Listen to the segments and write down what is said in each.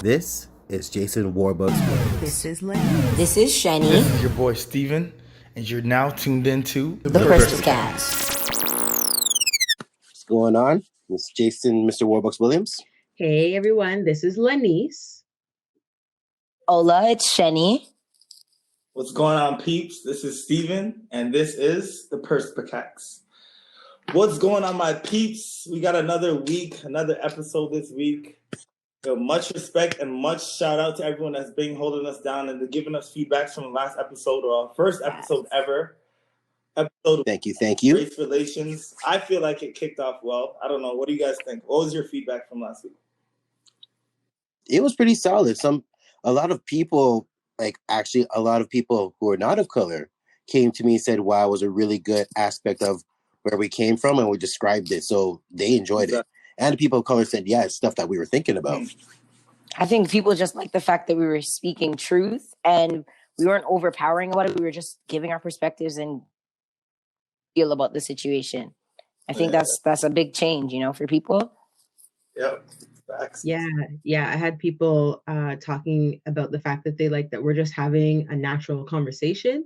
This is Jason Warbucks. This is Lenny. This is Shani. This is your boy Steven, and you're now tuned into The Perspicax. What's going on? It's Jason, Mr. Warbucks Williams. Hey everyone, this is Lenice. Hola, it's Shani. What's going on, peeps? This is Steven, and this is the Perspicax. What's going on, my peeps? We got another week, another episode this week. So much respect and much shout out to everyone that's been holding us down and giving us feedbacks from the last episode or our first episode ever. Thank you. Race relations. I feel like it kicked off well. I don't know. What do you guys think? What was your feedback from last week? It was pretty solid. A lot of people who are not of color came to me and said, wow, it was a really good aspect of where we came from, and we described it. So they enjoyed it. And the people of color said, yeah, it's stuff that we were thinking about. I think people just like the fact that we were speaking truth and we weren't overpowering about it. We were just giving our perspectives and feel about the situation. I think that's a big change, for people. Yep. Facts. Yeah. I had people talking about the fact that they like that we're just having a natural conversation.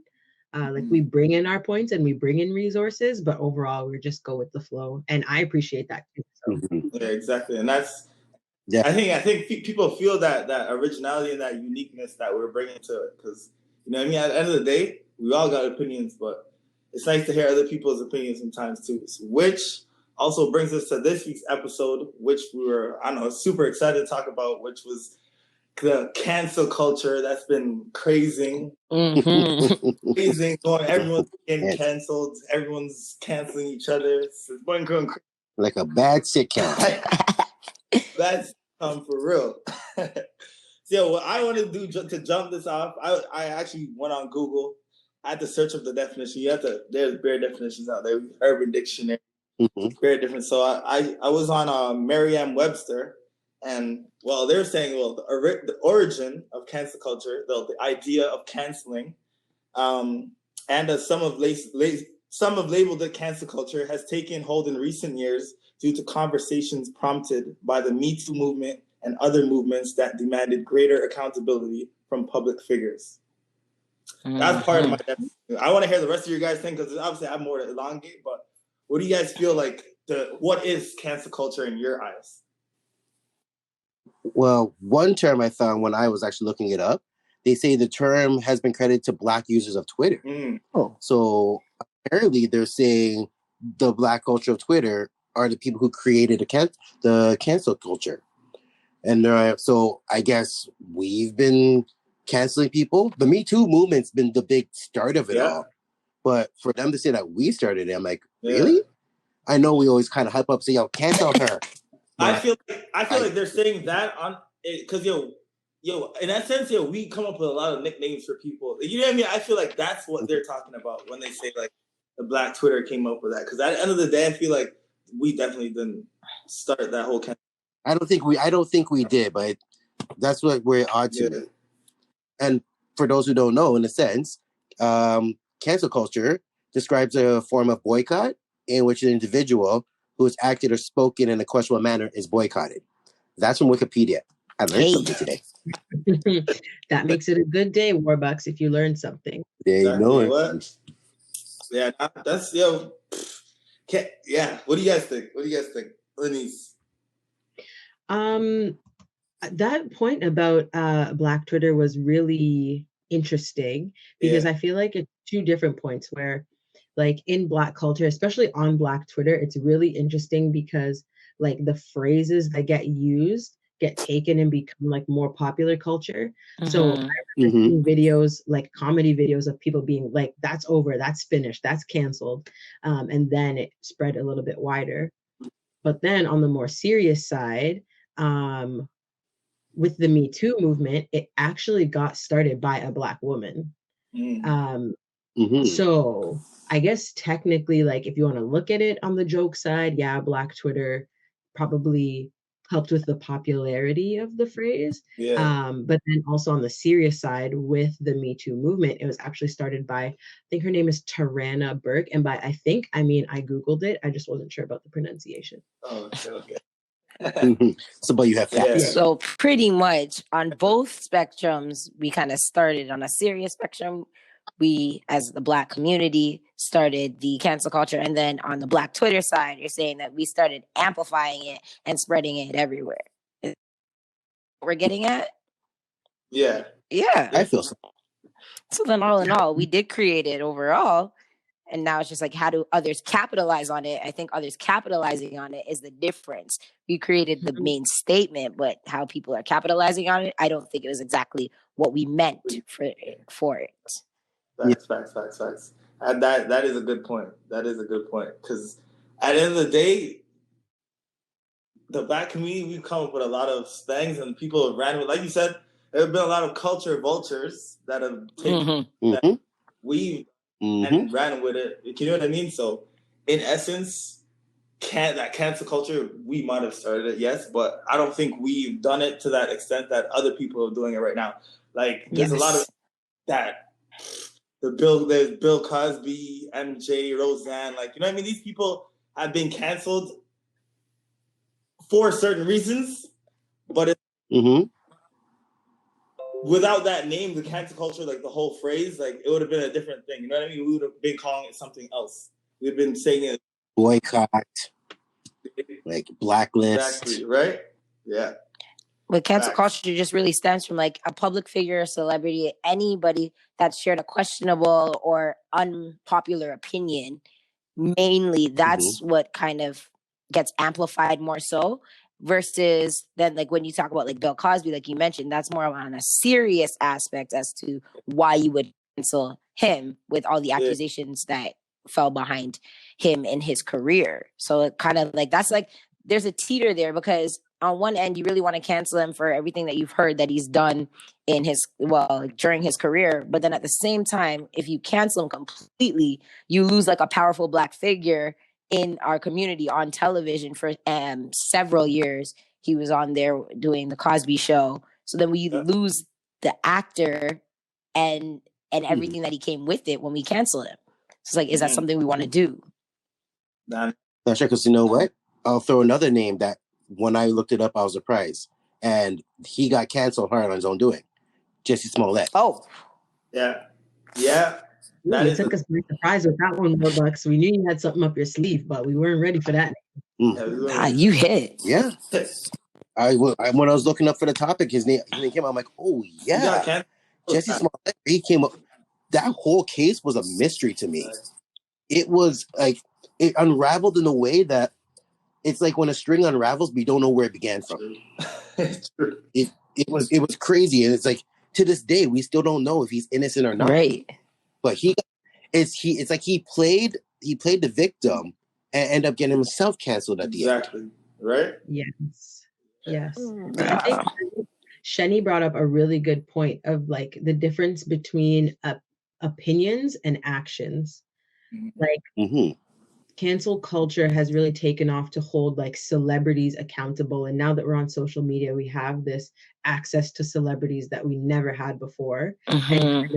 Like we bring in our points and we bring in resources, but overall we just go with the flow, and I appreciate that too. So. Yeah, exactly, and that's. Yeah. I think people feel that originality and that uniqueness that we're bringing to it, because at the end of the day, we all got opinions, but it's nice to hear other people's opinions sometimes too. Which also brings us to this week's episode, which we were super excited to talk about, which was the cancel culture that's been crazing. Crazing, going. Everyone's getting canceled. Everyone's canceling each other. It's going crazy. Like a bad sitcom. Bad sitcom for real. So what I want to do to jump this off, I actually went on Google. I had to search up the definition. There's bare definitions out there. Urban Dictionary. Very different. So I was on Merriam-Webster. And they're saying, the origin of cancel culture, the idea of canceling, and as some have labeled it, cancel culture has taken hold in recent years due to conversations prompted by the Me Too movement and other movements that demanded greater accountability from public figures. That's part of my definition. I want to hear the rest of your guys' thing, because obviously I have more to elongate, but what do you guys feel like, what is cancel culture in your eyes? Well, one term I found when I was actually looking it up, they say the term has been credited to Black users of Twitter. So apparently they're saying the Black culture of Twitter are the people who created the cancel culture. And so I guess we've been canceling people. The Me Too movement's been the big start of it all. But for them to say that we started it, I'm like, really? I know we always kind of hype up, say, yo, cancel her. I feel like they're saying that on it because in that sense, we come up with a lot of nicknames for people. You know what I mean? I feel like that's what they're talking about when they say like the Black Twitter came up with that. Because at the end of the day, I feel like we definitely didn't start that whole campaign. I don't think we did, but that's what we're on to. And for those who don't know, in a sense, cancel culture describes a form of boycott in which an individual who has acted or spoken in a questionable manner is boycotted. That's from Wikipedia. I learned something today. That makes it a good day, Warbucks, if you learn something. There you know what? Yeah, that's Yeah. What do you guys think? Lenice? That point about Black Twitter was really interesting because I feel like it's two different points where, like, in Black culture, especially on Black Twitter, it's really interesting because like the phrases that get used get taken and become like more popular culture. So I remember seeing videos, like comedy videos of people being like, that's over, that's finished, that's canceled. And then it spread a little bit wider. But then on the more serious side, with the Me Too movement, it actually got started by a Black woman. So I guess technically, like, if you want to look at it on the joke side, Black Twitter probably helped with the popularity of the phrase. But then also on the serious side with the Me Too movement, it was actually started by, I think her name is Tarana Burke. And by I Googled it. I just wasn't sure about the pronunciation. Oh, okay. So, but you have facts. Yeah. So pretty much on both spectrums, we kind of started on a serious spectrum. We, as the Black community, started the cancel culture. And then on the Black Twitter side, you're saying that we started amplifying it and spreading it everywhere. Is that what we're getting at? Yeah. Yeah. I feel so. So then all in all, we did create it overall. And now it's just like, how do others capitalize on it? I think others capitalizing on it is the difference. We created the main statement, but how people are capitalizing on it, I don't think it was exactly what we meant for it. Facts. And that is a good point. That is a good point. Because at the end of the day, the Black community, we've come up with a lot of things, and people have ran with, like you said, there have been a lot of culture vultures that have taken that we and ran with it. You know what I mean? So, in essence, that cancel culture, we might have started it, yes, but I don't think we've done it to that extent that other people are doing it right now. Like, there's a lot of that. There's Bill Cosby, MJ, Roseanne, like, you know what I mean? These people have been canceled for certain reasons, but without that name, the cancel culture, like the whole phrase, like it would have been a different thing. You know what I mean? We would have been calling it something else. We've been saying it boycott, like blacklist, exactly, right? Yeah. But cancel culture just really stems from like a public figure, a celebrity, anybody that shared a questionable or unpopular opinion. Mainly, that's what kind of gets amplified more so. Versus then, like when you talk about like Bill Cosby, like you mentioned, that's more on a serious aspect as to why you would cancel him with all the accusations that fell behind him in his career. So it kind of like that's like there's a teeter there because on one end you really want to cancel him for everything that you've heard that he's done in his during his career, but then at the same time, if you cancel him completely, you lose like a powerful Black figure in our community on television for several years. He was on there doing the Cosby Show. So then we lose the actor and everything that he came with it when we cancel him. So it's like, is that something we want to do? Not sure, because you know what? I'll throw another name that when I looked it up, I was surprised. And he got canceled hard on his own doing. Jesse Smollett. Oh. Yeah. You took us by surprise with that one, Bucks. We knew you had something up your sleeve, but we weren't ready for that. You hit. Yeah. When I was looking up for the topic, his name came out. I'm like, oh yeah, Jesse Smollett. He came up. That whole case was a mystery to me. It was like it unraveled in a way that it's like when a string unravels, but you don't know where it began from. It was crazy, and it's like to this day we still don't know if he's innocent or not. Right. But it's like he played the victim and ended up getting himself canceled at the end. Exactly. Right? Yes. I think Sheni brought up a really good point of like the difference between opinions and actions. Like cancel culture has really taken off to hold like celebrities accountable. And now that we're on social media, we have this access to celebrities that we never had before. And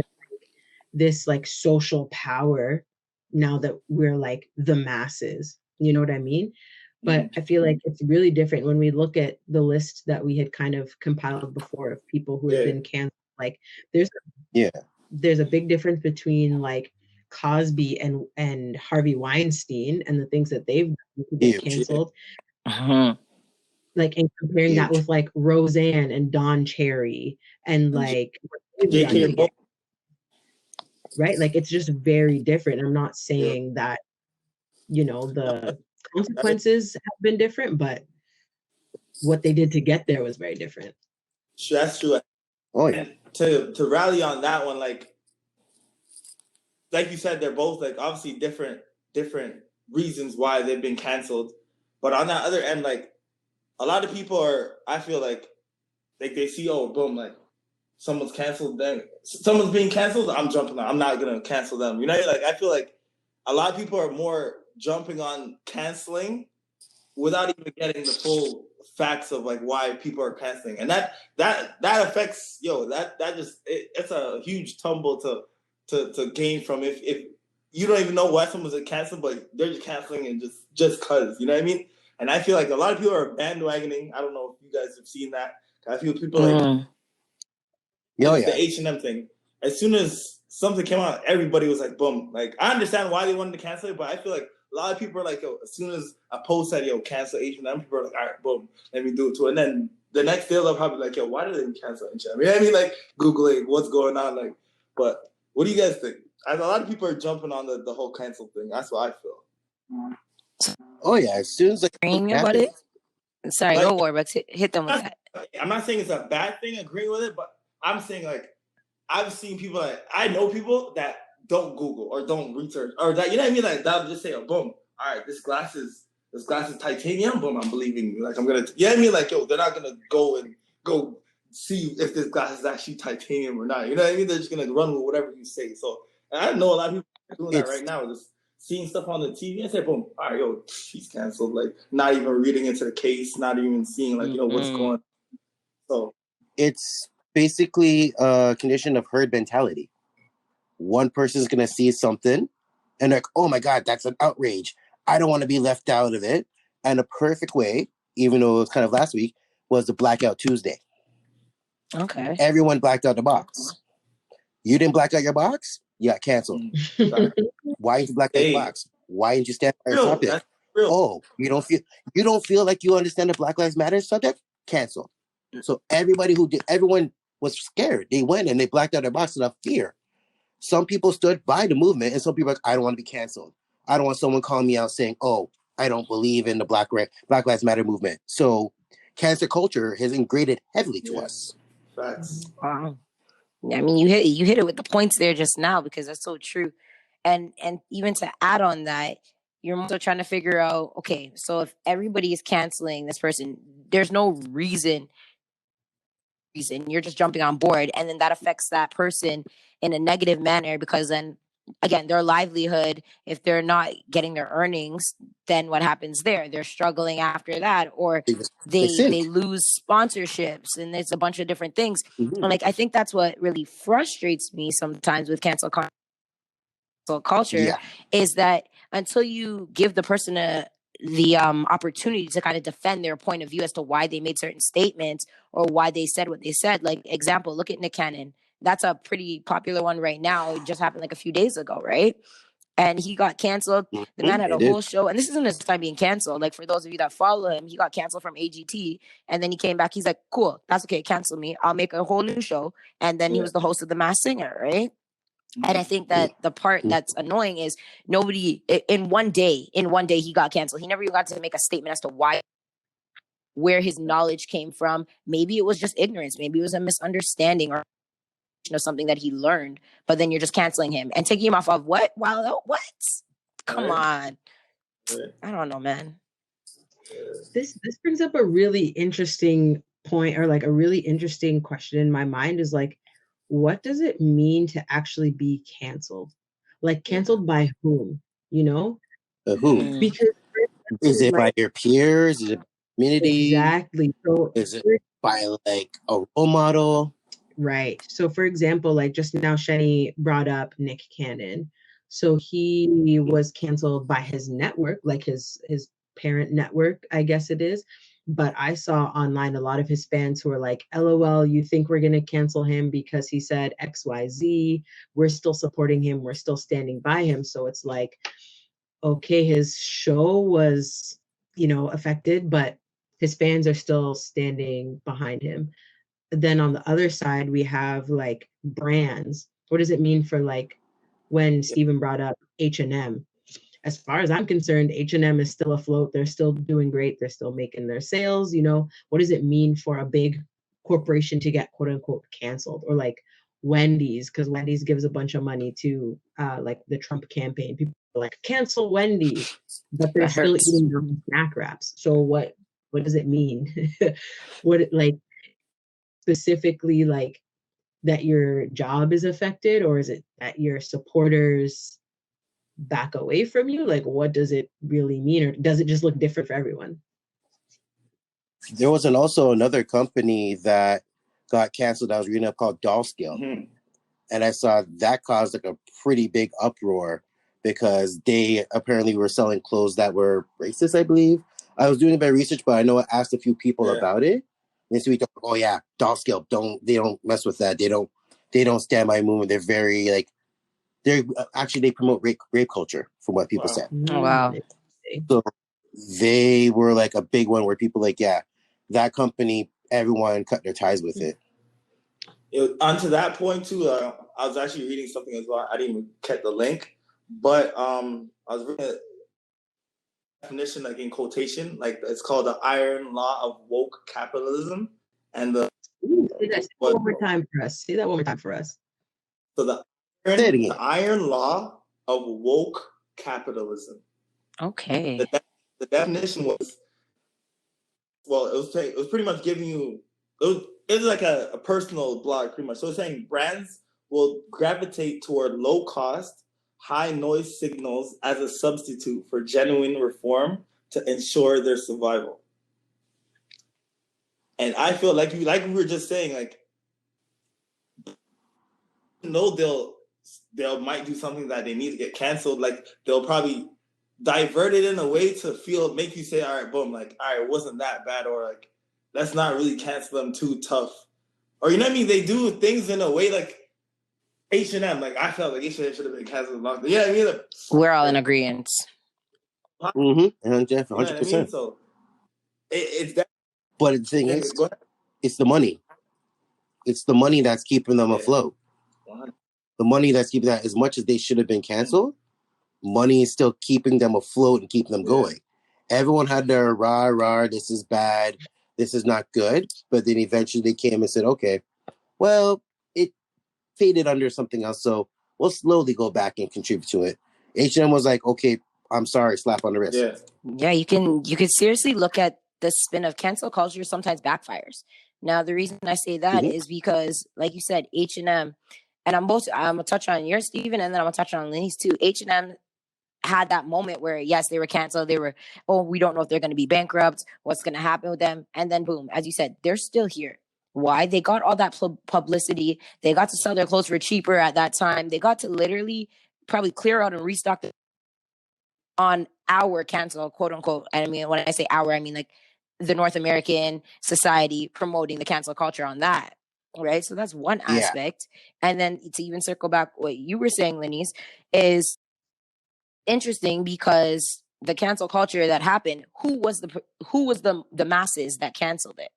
this like social power now that we're like the masses, you know what I mean? But I feel like it's really different when we look at the list that we had kind of compiled before of people who have been canceled. Like there's a big difference between like Cosby and Harvey Weinstein and the things that they've done to get canceled. Like, and comparing that with like Roseanne and Don Cherry and like right? Like it's just very different. I'm not saying that, you know, the consequences have been different, but what they did to get there was very different. That's true. Oh yeah. To rally on that one, like you said, they're both like obviously different reasons why they've been canceled. But on that other end, like a lot of people I feel like they see, oh, boom, like someone's canceled, then someone's being canceled, I'm jumping on. I'm not gonna cancel them. You know, like I feel like a lot of people are more jumping on canceling without even getting the full facts of like why people are canceling. And that affects it's a huge tumble to gain from if you don't even know why someone's canceled, but they're just canceling and just cause, you know what I mean? And I feel like a lot of people are bandwagoning. I don't know if you guys have seen that. I feel people like the H&M thing. As soon as something came out, everybody was like, boom. Like, I understand why they wanted to cancel it, but I feel like a lot of people are like, yo, as soon as a post said, yo, cancel H&M, people are like, all right, boom, let me do it too. And then the next day they'll probably like, yo, why did they cancel H&M? You know what I mean? Like, Googling what's going on. Like, but what do you guys think? A lot of people are jumping on the whole cancel thing. That's what I feel. Oh, yeah. As soon as agreeing about it. Sorry, like, go Warbucks. Hit them with that. I'm not saying it's a bad thing agreeing with it, but I'm saying, like, I've seen people I know people that don't Google or don't research or that, you know what I mean? Like, they'll just say, oh, boom, all right, this glass is titanium, boom, I'm believing you. Like, I'm going to, you know what I mean? Like, yo, they're not going to go see if this glass is actually titanium or not. You know what I mean? They're just going to run with whatever you say. So, I know a lot of people are doing that right now, just seeing stuff on the TV and say, boom, all right, yo, she's canceled. Like, not even reading into the case, not even seeing, like, you know, what's going on. So, it's basically a condition of herd mentality. One person's going to see something and like, oh my God, that's an outrage. I don't want to be left out of it. And a perfect way, even though it was kind of last week, was the Blackout Tuesday. Okay. Everyone blacked out the box. You didn't black out your box? You got canceled. Why didn't you black out your box? Why didn't you stand by your topic? Oh, you don't feel like you understand the Black Lives Matter subject? Canceled. So everyone was scared. They went and they blacked out their box out of fear. Some people stood by the movement, and some people are like, I don't want to be canceled. I don't want someone calling me out saying, oh, I don't believe in the Black Lives Matter movement. So cancel culture has ingrained heavily to us. Facts. Wow. I mean, you hit it with the points there just now, because that's so true. And even to add on that, you're also trying to figure out, okay, so if everybody is canceling this person, there's no reason you're just jumping on board, and then that affects that person in a negative manner, because then again, their livelihood, if they're not getting their earnings, then what happens there? They're struggling after that, or they lose sponsorships, and there's a bunch of different things. And like, I think that's what really frustrates me sometimes with cancel culture, is that until you give the person the opportunity to kind of defend their point of view as to why they made certain statements or why they said what they said. Like, example, look at Nick Cannon. That's a pretty popular one right now. It just happened like a few days ago, right? And he got canceled. The man had a whole show, and this isn't his time being canceled. Like, for those of you that follow him, he got canceled from AGT, and then he came back. He's like, cool, that's okay, cancel me. I'll make a whole new show. And then he was the host of The Masked Singer, right? And I think that the part that's annoying is nobody in one day he got canceled. He never even got to make a statement as to where his knowledge came from. Maybe it was just ignorance. Maybe it was a misunderstanding or something that he learned. But then you're just canceling him and taking him off of what? Wow, what? Come on. I don't know, man. This brings up a really interesting point, or like a really interesting question in my mind, is like, what does it mean to actually be canceled? Like, canceled by whom? You know? Who? Because is it by your peers? Is it community? Exactly. So is it by like a role model? Right. So for example, like just now Shani brought up Nick Cannon. So he was canceled by his network, like his parent network, I guess it is. But I saw online a lot of his fans who were like, LOL, you think we're going to cancel him because he said XYZ? We're still supporting him. We're still standing by him. So it's like, okay, his show was, affected, but his fans are still standing behind him. Then on the other side, we have like brands. What does it mean for, like, when Stephen brought up H&M? As far as I'm concerned, H&M is still afloat. They're still doing great. They're still making their sales. What does it mean for a big corporation to get quote unquote canceled? Or like Wendy's, because Wendy's gives a bunch of money to like the Trump campaign. People are like, cancel Wendy's, but they're still eating their own snack wraps. So what does it mean? Specifically, like, that your job is affected, or is it that your supporters back away from you? Like, what does it really mean, or does it just look different for everyone? There was also another company that got canceled I was reading up called Doll Scale. And I saw that caused like a pretty big uproar because they apparently were selling clothes that were racist, I believe. I was doing a bit of research, but I know I asked a few people about it. And so we thought, oh yeah, doll scale, they don't mess with that. They don't stand by movement. They're very like, they promote rape culture from what people said. Oh, wow. So they were like a big one where people like, yeah, that company, everyone cut their ties with it. Onto that point too, I was actually reading something as well. I didn't even get the link, but I was reading a definition, like in quotation, like it's called the iron law of woke capitalism, and the say that one more time for us. Say that one more time for us. So the iron law of woke capitalism. Okay. The definition was, well, it was pretty much giving you, it was like a personal blog pretty much. So it's saying brands will gravitate toward low cost, high noise signals as a substitute for genuine reform to ensure their survival. And I feel like we were just saying, like, they'll might do something that they need to get canceled. Like they'll probably divert it in a way to make you say, all right, boom, like, all right, it wasn't that bad, or like, let's not really cancel them too tough. Or you know what I mean? They do things in a way like H&M. Like I felt like H&M should have been canceled long ago. You know what I mean? Like, we're all in agreement. 100%. So it's that. But the thing is, it's the money. It's the money that's keeping them afloat. The money that's keeping that, as much as they should have been canceled, money is still keeping them afloat and keeping them going. Everyone had their rah, this is bad, this is not good. But then eventually they came and said, okay, well, it faded under something else, so we'll slowly go back and contribute to it. H&M was like, okay, I'm sorry, slap on the wrist. Yeah, you can seriously look at the spin of cancel culture sometimes backfires. Now, the reason I say that is because, like you said, H&M, and I'm gonna touch on yours, Steven, and then I'm gonna touch on Lenny's too. H&M had that moment where, yes, they were canceled. They were, we don't know if they're going to be bankrupt. What's going to happen with them? And then boom, as you said, they're still here. Why? They got all that publicity. They got to sell their clothes for cheaper at that time. They got to literally probably clear out and restock on our cancel, quote unquote. And I mean, when I say our, I mean like the North American society promoting the cancel culture on that. Right. So that's one aspect. And then to even circle back what you were saying, Lenny's, is interesting because the cancel culture that happened, who was the masses that canceled it?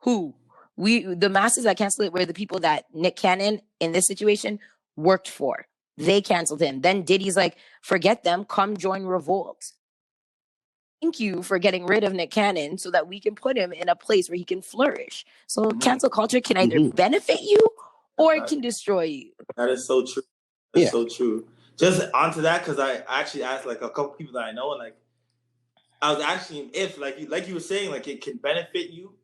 The masses that canceled it were the people that Nick Cannon in this situation worked for. They canceled him. Then Diddy's like, forget them, come join Revolt. Thank you for getting rid of Nick Cannon so that we can put him in a place where he can flourish. So cancel culture can either benefit you or it can destroy you. That is so true. That's so true. Just onto that, because I actually asked like a couple people that I know, and like I was asking if like you were saying, like it can benefit you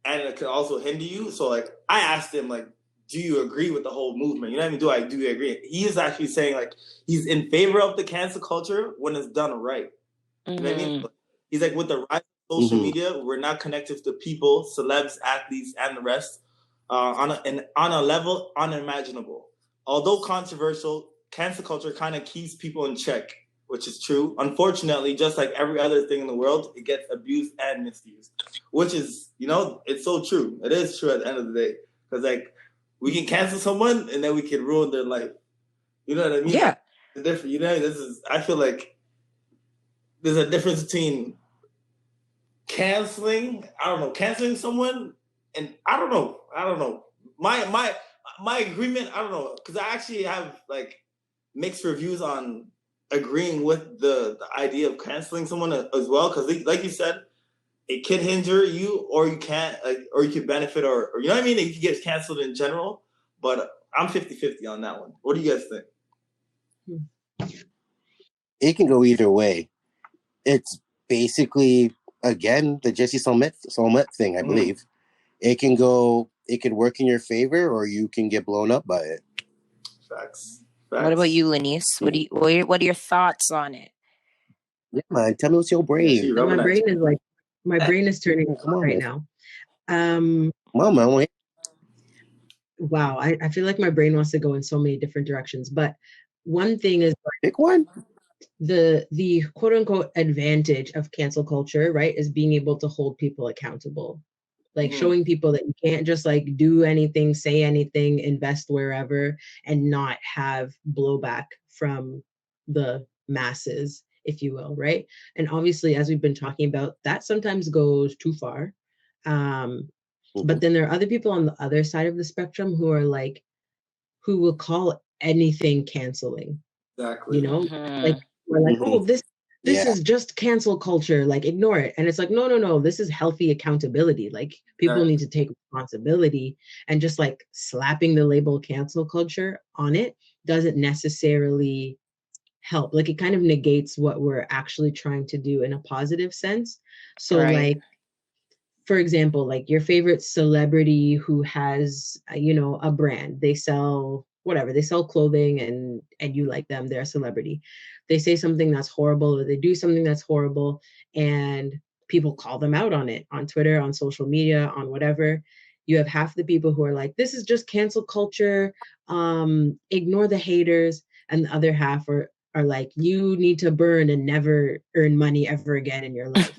and it can also hinder you. So like I asked him, like, do you agree with the whole movement? You know what I mean? Do you agree? He is actually saying like he's in favor of the cancel culture when it's done right. You know what I mean? He's like, with the rise of social media, we're now connected to people, celebs, athletes, and the rest on a level unimaginable. Although controversial, cancel culture kind of keeps people in check, which is true. Unfortunately, just like every other thing in the world, it gets abused and misused, which is, it's so true. It is true at the end of the day. Because like we can cancel someone and then we can ruin their life. You know what I mean? Yeah. The difference, I feel like there's a difference between canceling someone, and I don't know. My agreement, I don't know, because I actually have like mixed reviews on agreeing with the idea of canceling someone as well, because like you said, it could hinder you, or you can't, or you could benefit, or you know what I mean? You could get canceled in general, but I'm 50-50 on that one. What do you guys think? It can go either way. It's basically, again, the Jesse Smollett thing, I believe. It can work in your favor, or you can get blown up by it. Facts. What about you, Lenice? What are your thoughts on it? Yeah, man, tell me what's your brain. So my brain is turning right now. Mama, wow, I feel like my brain wants to go in so many different directions. But one thing is, pick one. the quote unquote advantage of cancel culture, right, is being able to hold people accountable. Like showing people that you can't just like do anything, say anything, invest wherever, and not have blowback from the masses, if you will, right? And obviously, as we've been talking about, that sometimes goes too far. But then there are other people on the other side of the spectrum who are like, who will call anything canceling. Exactly. You know, like we're like, oh, this is just cancel culture, like ignore it. And it's like, no, this is healthy accountability. Like people need to take responsibility, and just like slapping the label cancel culture on it doesn't necessarily help. Like it kind of negates what we're actually trying to do in a positive sense. So like, for example, like your favorite celebrity who has, a brand, they sell whatever, they sell clothing, and you like them, they're a celebrity. They say something that's horrible, or they do something that's horrible, and people call them out on it on Twitter, on social media, on whatever. You have half the people who are like, this is just cancel culture, ignore the haters, and the other half are like, you need to burn and never earn money ever again in your life.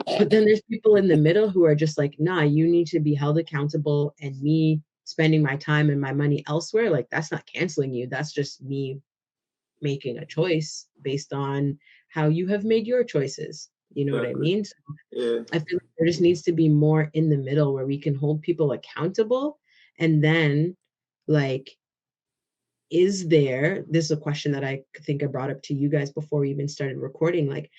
But then there's people in the middle who are just like, nah, you need to be held accountable, and me spending my time and my money elsewhere, like that's not canceling you. That's just me making a choice based on how you have made your choices. You know what I mean? So I feel like there just needs to be more in the middle where we can hold people accountable. And then like, this is a question that I think I brought up to you guys before we even started recording, like,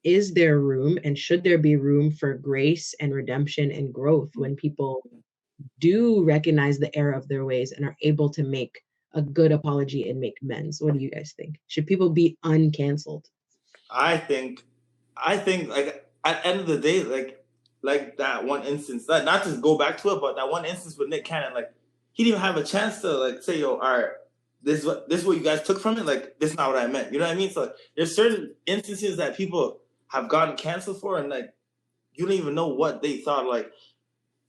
is there room, and should there be room for grace and redemption and growth when people do recognize the error of their ways and are able to make a good apology and make amends? What do you guys think? Should people be uncanceled? I think like at the end of the day, like that one instance, not to go back to it, but that one instance with Nick Cannon, like he didn't even have a chance to like say, yo, all right, this is what you guys took from it. Like, this is not what I meant. You know what I mean? So there's certain instances that people have gotten canceled for, and like you don't even know what they thought. Like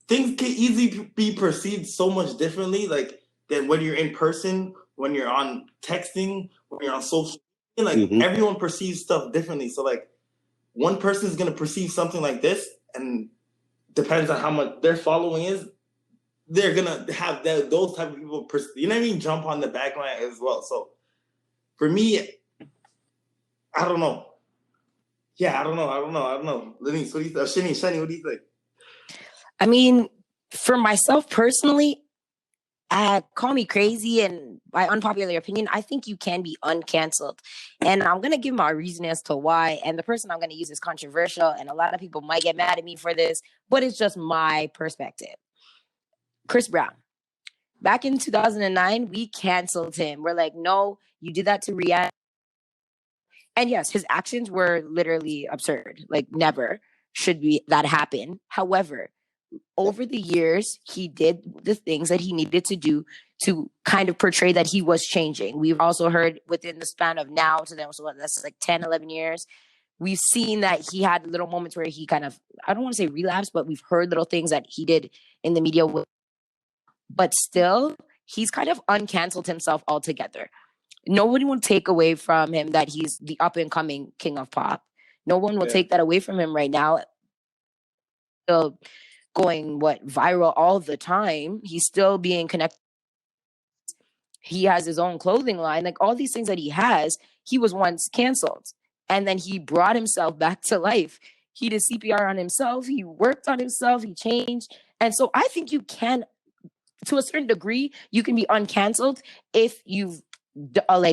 things can easily be perceived so much differently, like than when you're in person, when you're on texting, when you're on social media. Like everyone perceives stuff differently. So like one person is gonna perceive something like this, and depends on how much their following is, they're gonna have those type of people, you know what I mean, jump on the backline as well. So for me, I don't know. Yeah, I don't know. Lenise, what do you think? Shani, what do you think? I mean, for myself personally, call me crazy, and by unpopular opinion, I think you can be uncanceled. And I'm going to give my reason as to why. And the person I'm going to use is controversial, and a lot of people might get mad at me for this, but it's just my perspective. Chris Brown. Back in 2009, we canceled him. We're like, no, you did that to Rihanna. And yes, his actions were literally absurd. Like, never should that happen. However, over the years, he did the things that he needed to do to kind of portray that he was changing. We've also heard within the span of now to them, so that's like 10, 11 years, we've seen that he had little moments where he kind of, I don't want to say relapse, but we've heard little things that he did in the media. But still, he's kind of uncanceled himself altogether. Nobody will take away from him that he's the up-and-coming king of pop. No one will take that away from him right now. Still going viral all the time. He's still being connected. He has his own clothing line. Like all these things that he has, he was once canceled. And then he brought himself back to life. He did CPR on himself. He worked on himself. He changed. And so I think you can, to a certain degree, you can be uncanceled if you've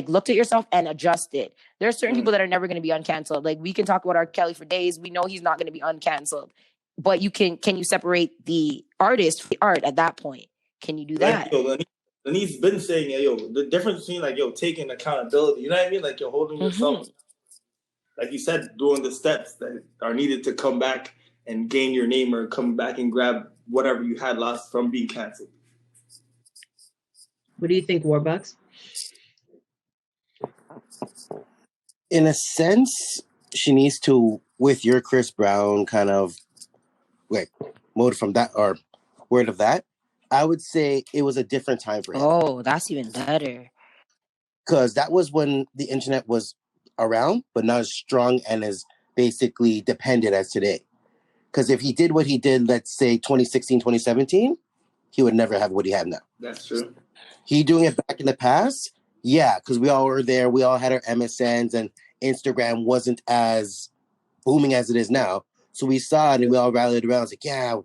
looked at yourself and adjusted. There are certain people that are never going to be uncanceled. Like we can talk about R. Kelly for days. We know he's not going to be uncanceled. But can you separate the artist from the art at that point? Can you do that? And he's been saying, the difference between taking accountability, you know what I mean? Like you're holding yourself, like you said, doing the steps that are needed to come back and gain your name or come back and grab whatever you had lost from being canceled. What do you think, Warbucks? In a sense, she needs to, with your Chris Brown kind of motive from that or word of that, I would say it was a different time for him. Oh, that's even better. because that was when the internet was around, but not as strong and as basically dependent as today. Because if he did what he did, let's say 2016, 2017, he would never have what he had now. That's true. He doing it back in the past, yeah, because we all were there. We all had our MSNs, and Instagram wasn't as booming as it is now. So we saw it, and we all rallied around. It's like, yeah,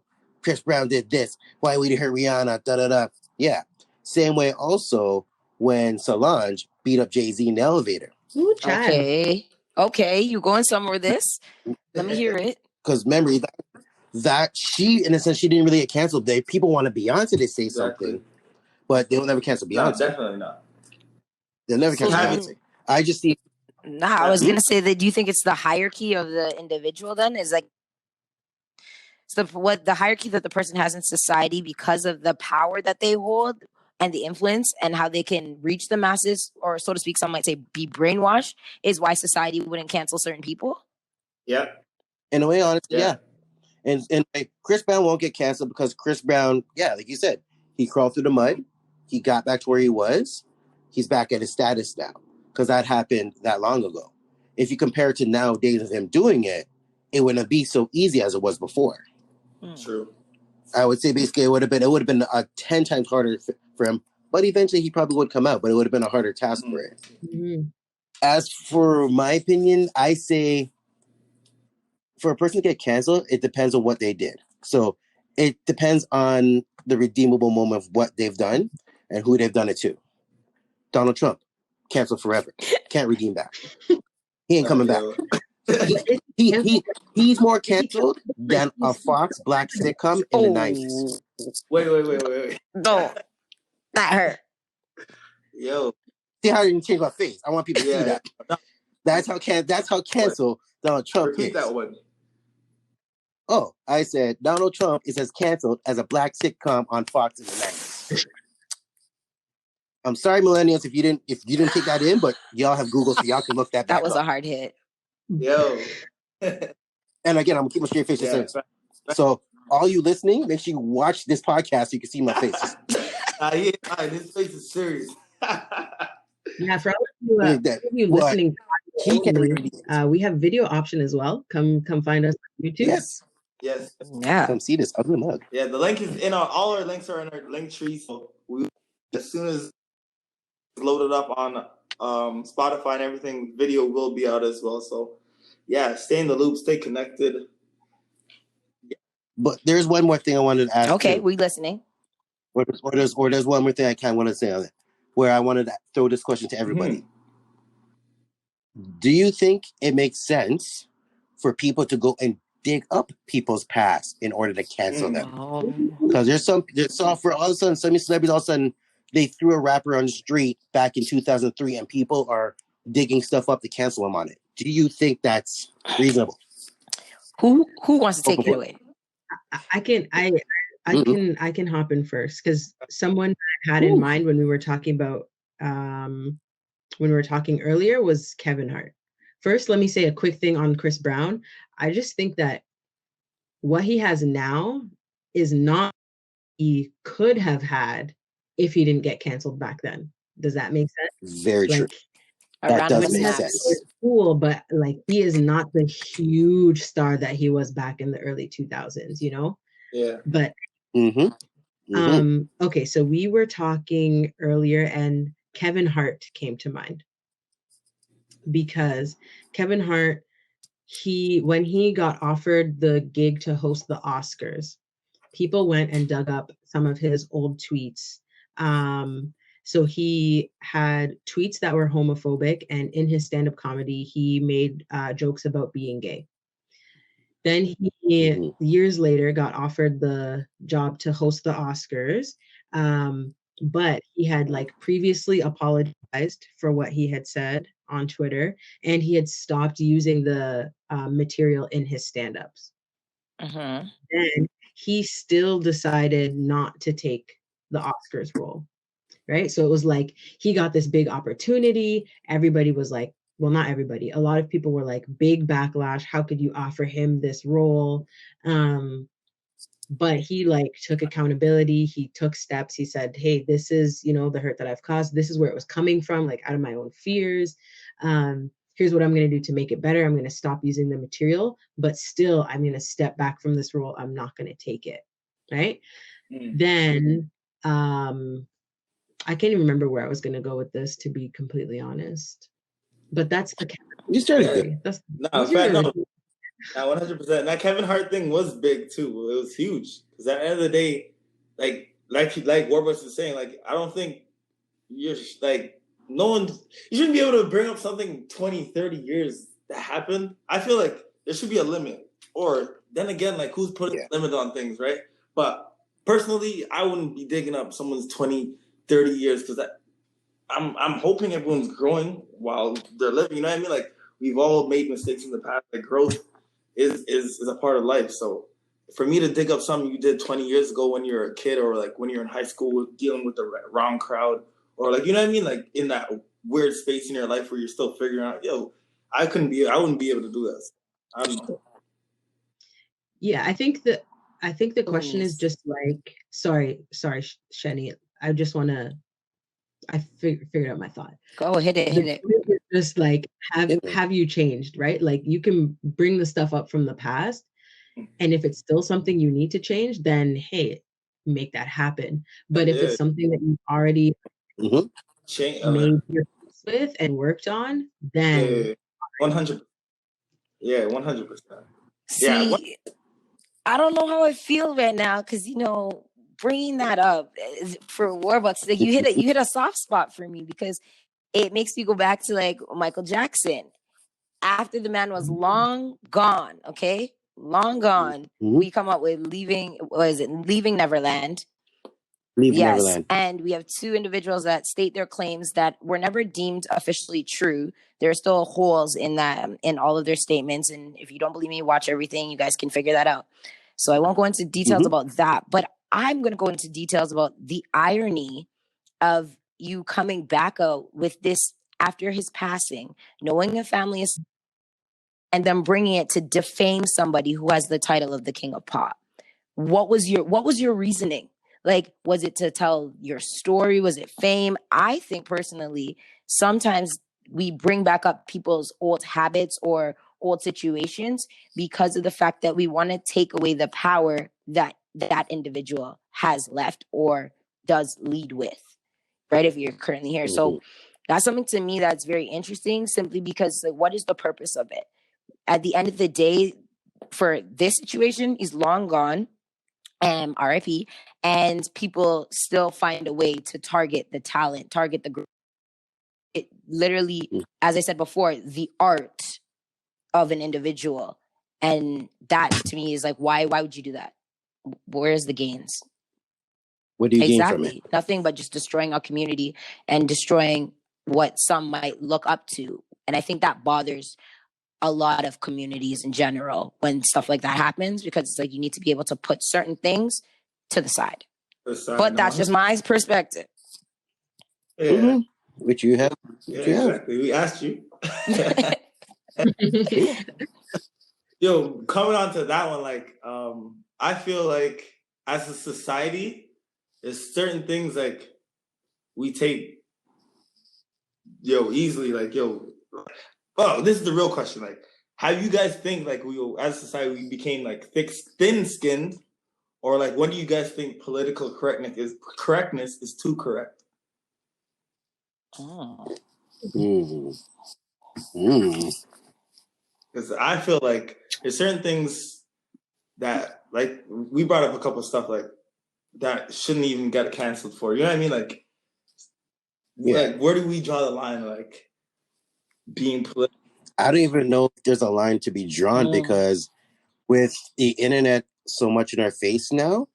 Chris Brown did this. Why would he hurt Rihanna? Da da da. Yeah. Same way also when Solange beat up Jay-Z in the elevator. Ooh, Okay, you going somewhere with this? Let me hear it. Because memory that she, in a sense, she didn't really get canceled. People want Beyonce to say something, but they'll never cancel Beyonce. No, definitely not. They'll never cancel Beyonce. I just see. Nah, I was gonna say that. Do you think it's the hierarchy of the individual? Then is like what the hierarchy that the person has in society because of the power that they hold and the influence and how they can reach the masses, or so to speak, some might say be brainwashed, is why society wouldn't cancel certain people. Yeah. In a way, honestly, yeah. And like, Chris Brown won't get canceled because Chris Brown, yeah, like you said, he crawled through the mud. He got back to where he was. He's back at his status now because that happened that long ago. If you compare it to nowadays of him doing it, it wouldn't be so easy as it was before. True. I would say basically it would have been 10 times harder for him, but eventually he probably would come out, but it would have been a harder task for it. Mm-hmm. As for my opinion, I say for a person to get canceled, it depends on what they did. So it depends on the redeemable moment of what they've done and who they've done it to. Donald Trump, canceled forever. Can't redeem back. He ain't coming back. He's more canceled than a Fox black sitcom in the 90s. Wait. No, not her. Yo. See how I didn't change my face? I want people to see that. That's how canceled Donald Trump Repeat is. that one. Oh, I said Donald Trump is as canceled as a black sitcom on Fox in the 90s. I'm sorry, millennials, if you didn't take that in, but y'all have Google, so y'all can look that back That was up. a hard hit. Yo. And again, I'm gonna keep my straight face. Yeah. So all you listening, make sure you watch this podcast so you can see my face. This face is serious. Yeah, for all of you listening, we have video option as well. Come find us on YouTube. Yes. Yeah. Come see this ugly mug. Yeah, the link is in all our links are in our link tree. So as soon as it's loaded up on Spotify and everything, video will be out as well. So yeah, stay in the loop, stay connected. Yeah. But there's one more thing I wanted to ask. Okay, we listening. Or there's one more thing I kind of want to say on it, where I wanted to throw this question to everybody. Do you think it makes sense for people to go and dig up people's past in order to cancel them? Because there's for all of a sudden, some celebrities all of a sudden they threw a rapper on the street back in 2003, and people are digging stuff up to cancel him on it. Do you think that's reasonable? Who wants to take it away? I can hop in first because someone I had in mind when we were talking about when we were talking earlier was Kevin Hart. First, let me say a quick thing on Chris Brown. I just think that what he has now is not what he could have had if he didn't get canceled back then. Does that make sense? Very true. That does make sense. Cool, but like he is not the huge star that he was back in the early 2000s, you know? Yeah. But okay, so we were talking earlier and Kevin Hart came to mind. Because Kevin Hart, when he got offered the gig to host the Oscars, people went and dug up some of his old tweets. So he had tweets that were homophobic, and in his stand-up comedy, he made jokes about being gay. Then he, years later, got offered the job to host the Oscars, but he had like previously apologized for what he had said on Twitter, and he had stopped using the material in his stand-ups. Then he still decided not to take the Oscars role, right? So it was like he got this big opportunity. Everybody was like, well, not everybody. A lot of people were like, big backlash. How could you offer him this role? but he like took accountability. He took steps. He said, hey, this is, you know, the hurt that I've caused. This is where it was coming from, like out of my own fears. Here's what I'm going to do to make it better. I'm going to stop using the material, but still I'm going to step back from this role. I'm not going to take it. Right. Then, I can't even remember where I was going to go with this, to be completely honest, but that's the you started good. That's no, 100%. That Kevin Hart thing was big too. It was huge because at the end of the day, like Warbucks is saying, like, I don't think you're like no one. You shouldn't be able to bring up something 20, 30 years that happened. I feel like there should be a limit. Or then again, like, who's putting a limit on things, right? But personally, I wouldn't be digging up someone's 20, 30 years because I'm hoping everyone's growing while they're living. You know what I mean? Like, we've all made mistakes in the past. Like, growth is a part of life. So for me to dig up something you did 20 years ago when you're a kid, or like when you're in high school dealing with the wrong crowd, or like, you know what I mean? Like in that weird space in your life where you're still figuring out, I wouldn't be able to do this. I don't know. Yeah, I think the question is just like, sorry, Shani. I just want to, I figured out my thought. Go hit it. Just like, have you changed, right? Like, you can bring the stuff up from the past, and if it's still something you need to change, then hey, make that happen. But if it's something that you've already made your peace with and worked on, then 100. Yeah, 100%. See, I don't know how I feel right now because, you know, bringing that up for Warbucks, like, you hit a soft spot for me because it makes me go back to like Michael Jackson. After the man was long gone, okay? Long gone, we come up with Leaving Neverland. Neverland. And we have two individuals that state their claims that were never deemed officially true. There are still holes in all of their statements. And if you don't believe me, watch everything. You guys can figure that out. So I won't go into details about that, but I'm going to go into details about the irony of you coming back out with this after his passing, knowing a family is, and then bringing it to defame somebody who has the title of the King of Pop. What was your reasoning? Like, was it to tell your story? Was it fame? I think personally, sometimes we bring back up people's old habits or old situations because of the fact that we want to take away the power that individual has left or does lead with, right? If you're currently here. So that's something to me that's very interesting, simply because, like, what is the purpose of it? At the end of the day, for this situation, he's long gone. RIP, and people still find a way to target the talent, target the group. It literally, as I said before, the art of an individual. And that to me is like, why would you do that? Where's the gains? What do you gain from it? Nothing but just destroying our community and destroying what some might look up to. And I think that bothers a lot of communities in general when stuff like that happens, because it's like you need to be able to put certain things to the side. But that's just my perspective. Yeah. Which you have. Exactly. We asked you. Yo, coming on to that one, like, I feel like as a society, there's certain things like we take easily, like, oh, this is the real question. Like, how you guys think, like, we, as a society, we became like thin-skinned, or like, when do you guys think political correctness is too correct? Because I feel like there's certain things that, like, we brought up a couple of stuff like that shouldn't even get canceled for. You know what I mean? Like, like, where do we draw the line? Like, being political. I don't even know if there's a line to be drawn, because with the internet so much in our face now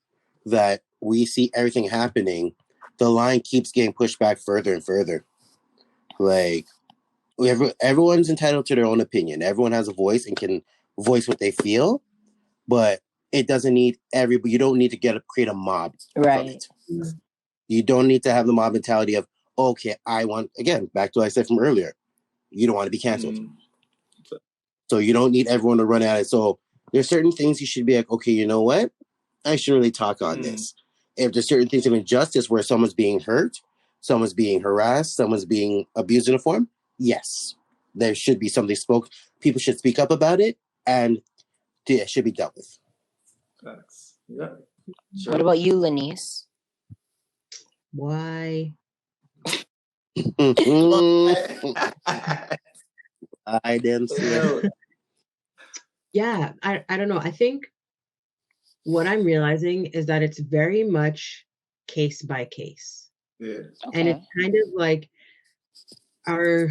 that we see everything happening, the line keeps getting pushed back further and further. Like, everyone's entitled to their own opinion. Everyone has a voice and can voice what they feel, but it doesn't need everybody. You don't need to create a mob from it. You don't need to have the mob mentality of, okay, again, back to what I said from earlier, you don't want to be canceled. So you don't need everyone to run at it. So there's certain things you should be like, okay, you know what? I shouldn't really talk on this. If there's certain things of injustice where someone's being hurt, someone's being harassed, someone's being abused in a form, yes, there should be something spoke. People should speak up about it, and it should be dealt with. Thanks. Yeah. Sure. What about you, Lanice? Why? I didn't see it. Yeah, I don't know. I think what I'm realizing is that it's very much case by case. Yeah. Okay. And it's kind of like our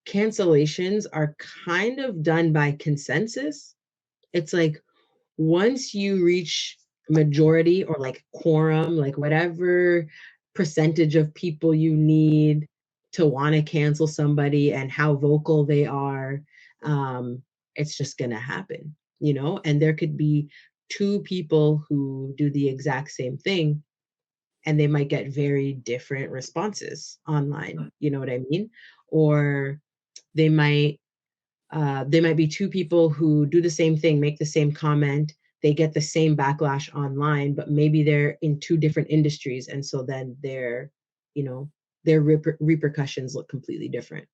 cancellations are kind of done by consensus. It's like once you reach majority or like quorum, like whatever percentage of people you need to want to cancel somebody and how vocal they are, it's just going to happen, you know? And there could be two people who do the exact same thing and they might get very different responses online. You know what I mean? Or they might be two people who do the same thing, make the same comment, they get the same backlash online, but maybe they're in two different industries. And so then their repercussions look completely different.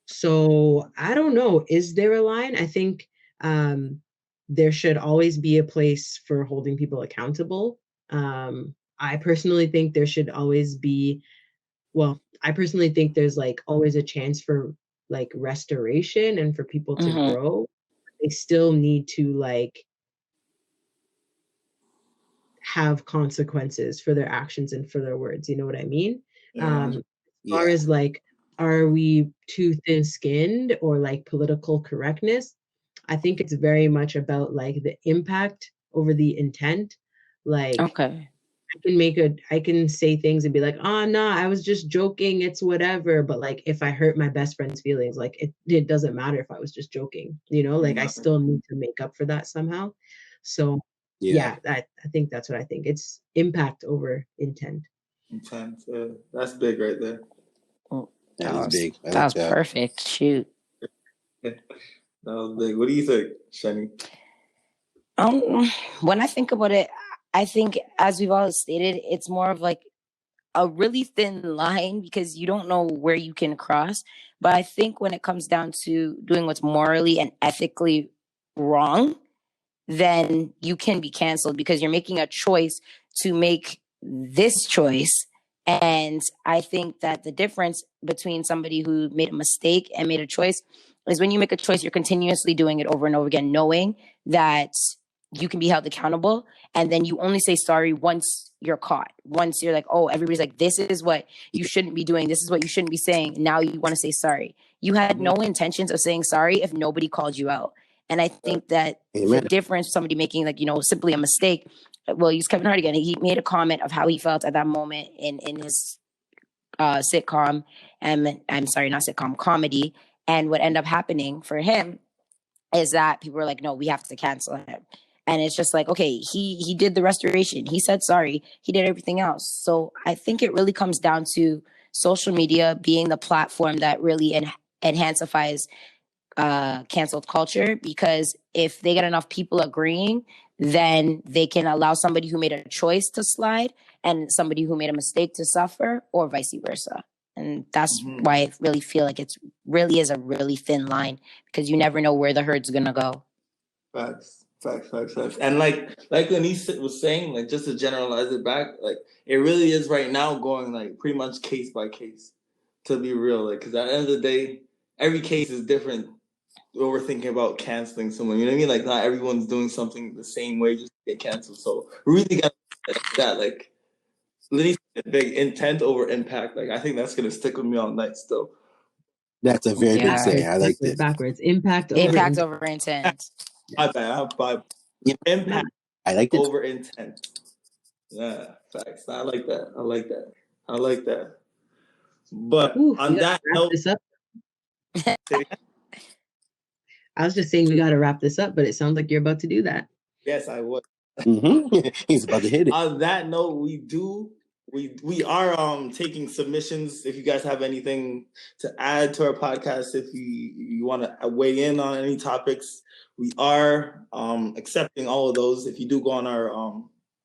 So I don't know, is there a line? I think there should always be a place for holding people accountable. I personally think there should always be, I personally think there's like always a chance for like restoration and for people to grow. They still need to like have consequences for their actions and for their words. You know what I mean? As far as like, are we too thin-skinned or like political correctness? I think it's very much about like the impact over the intent. Like, okay. I can say things and be like, oh no, I was just joking, it's whatever. But like if I hurt my best friend's feelings, like it doesn't matter if I was just joking, you know, like I still need to make up for that somehow. So yeah, I think that's what I think. It's impact over intent. Intent, that's big right there. That was big. That was perfect. Shoot. That was big. What do you think, Shani? When I think about it, I think, as we've all stated, it's more of like a really thin line because you don't know where you can cross. But I think when it comes down to doing what's morally and ethically wrong, then you can be canceled because you're making a choice to make this choice. And I think that the difference between somebody who made a mistake and made a choice is when you make a choice, you're continuously doing it over and over again, knowing that you can be held accountable. And then you only say sorry once you're caught. Once you're like, oh, everybody's like, this is what you shouldn't be doing. This is what you shouldn't be saying. Now you want to say sorry. You had no intentions of saying sorry if nobody called you out. And I think that the difference, somebody making like, simply a mistake. Well, use Kevin Hart again. He made a comment of how he felt at that moment in his sitcom, and I'm sorry, not sitcom, comedy. And what ended up happening for him is that people were like, no, we have to cancel him. And it's just like, okay, he did the restoration. He said sorry. He did everything else. So I think it really comes down to social media being the platform that really enhances canceled culture, because if they get enough people agreeing, then they can allow somebody who made a choice to slide and somebody who made a mistake to suffer, or vice versa. And that's why I really feel like it's really is a really thin line, because you never know where the herd's gonna go. Facts. And like Denise was saying, like just to generalize it back, like it really is right now going like pretty much case by case, to be real. Like, because at the end of the day, every case is different. When we're thinking about canceling someone, you know what I mean? Like not everyone's doing something the same way just to get canceled. So we really got that, like, Lenny said, big intent over impact. Like I think that's gonna stick with me all night still. That's a very big saying. I like this. Backwards. Impact over intent. My bad. Impact I like it over intent. Yeah, facts. I like that. But on that note, I was just saying we got to wrap this up, but it sounds like you're about to do that. Yes, I would. He's about to hit it. On that note, we do we are taking submissions. If you guys have anything to add to our podcast, if you want to weigh in on any topics, we are accepting all of those. If you do go on our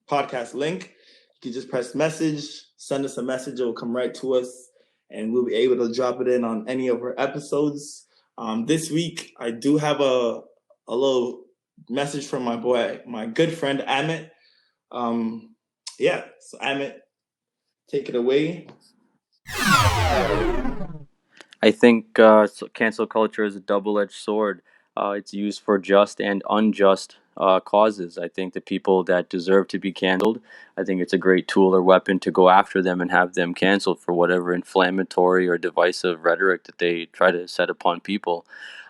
podcast link, you can just press message, send us a message. It will come right to us, and we'll be able to drop it in on any of our episodes. This week, I do have a little message from my good friend Amit. So Amit, take it away. I think cancel culture is a double-edged sword. It's used for just and unjust causes. I think the people that deserve to be canceled, I think it's a great tool or weapon to go after them and have them canceled for whatever inflammatory or divisive rhetoric that they try to set upon people.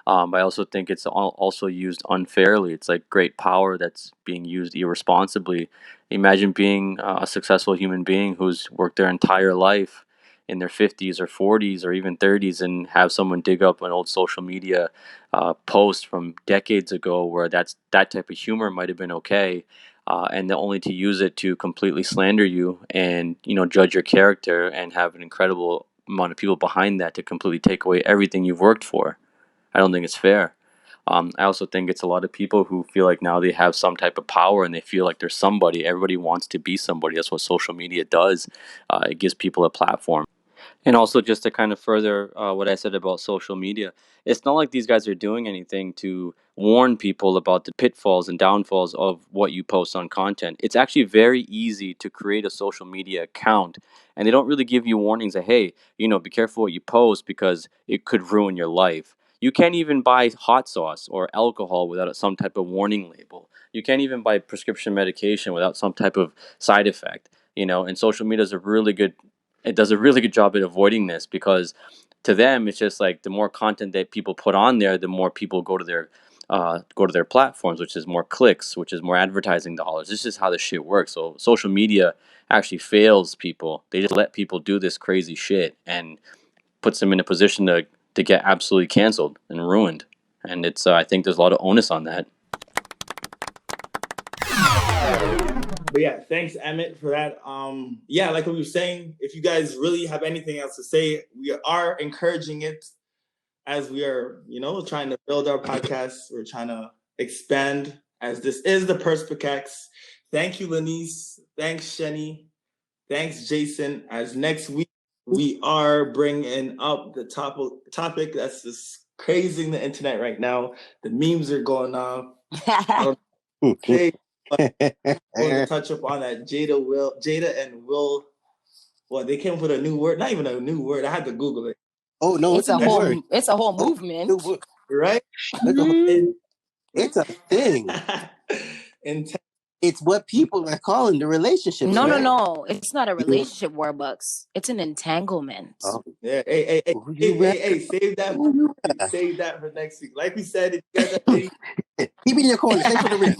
I also think it's also used unfairly. It's like great power that's being used irresponsibly. Imagine being a successful human being who's worked their entire life in their 50s or 40s or even 30s and have someone dig up an old social media post from decades ago where that type of humor might have been okay, and only to use it to completely slander you and judge your character and have an incredible amount of people behind that to completely take away everything you've worked for. I don't think it's fair. I also think it's a lot of people who feel like now they have some type of power and they feel like they're somebody. Everybody wants to be somebody. That's what social media does. It gives people a platform. And also, just to kind of further what I said about social media, it's not like these guys are doing anything to warn people about the pitfalls and downfalls of what you post on content. It's actually very easy to create a social media account, and they don't really give you warnings that, hey, be careful what you post because it could ruin your life. You can't even buy hot sauce or alcohol without some type of warning label. You can't even buy prescription medication without some type of side effect. And social media is it does a really good job at avoiding this because to them it's just like the more content that people put on there, the more people go to their platforms, which is more clicks, which is more advertising dollars. This is how this shit works. So social media actually fails people. They just let people do this crazy shit and puts them in a position to get absolutely canceled and ruined. And it's I think there's a lot of onus on that. But yeah, thanks Amit for that. Like we were saying, if you guys really have anything else to say, we are encouraging it as we are, trying to build our podcast. We're trying to expand as this is the Perspicax. Thank you, Lanice. Thanks, Shenny. Thanks, Jason. As next week, we are bringing up the topic that's just crazing the internet right now. The memes are going off. Okay. I want to touch up on that Jada and Will. Well, they came up with a new word. Not even a new word. I had to Google it. Oh no, it's a whole movement, right? It's a thing. It's what people are calling the relationship. No, it's not a relationship, Warbucks. It's an entanglement. Oh. Yeah. Hey, save that. Save that for next week. Like we said, if you guys have any, keep in your corner. Stay for the ring.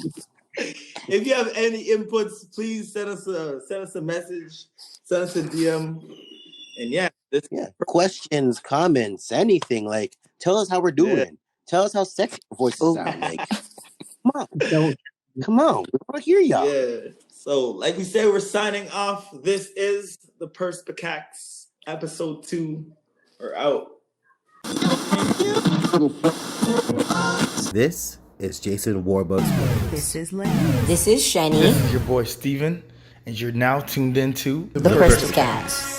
If you have any inputs, please send us a message, send us a DM, and questions, comments, anything. Like, tell us how we're doing. Yeah. Tell us how sexy our voices sound. Like, come on, we want to hear y'all. Yeah. So, like we said, we're signing off. This is the Perspicax episode 2. We're out. This is Jason Warbucks. This is Lenny. This is Shenny. This is your boy Steven, and you're now tuned into the Perspicax.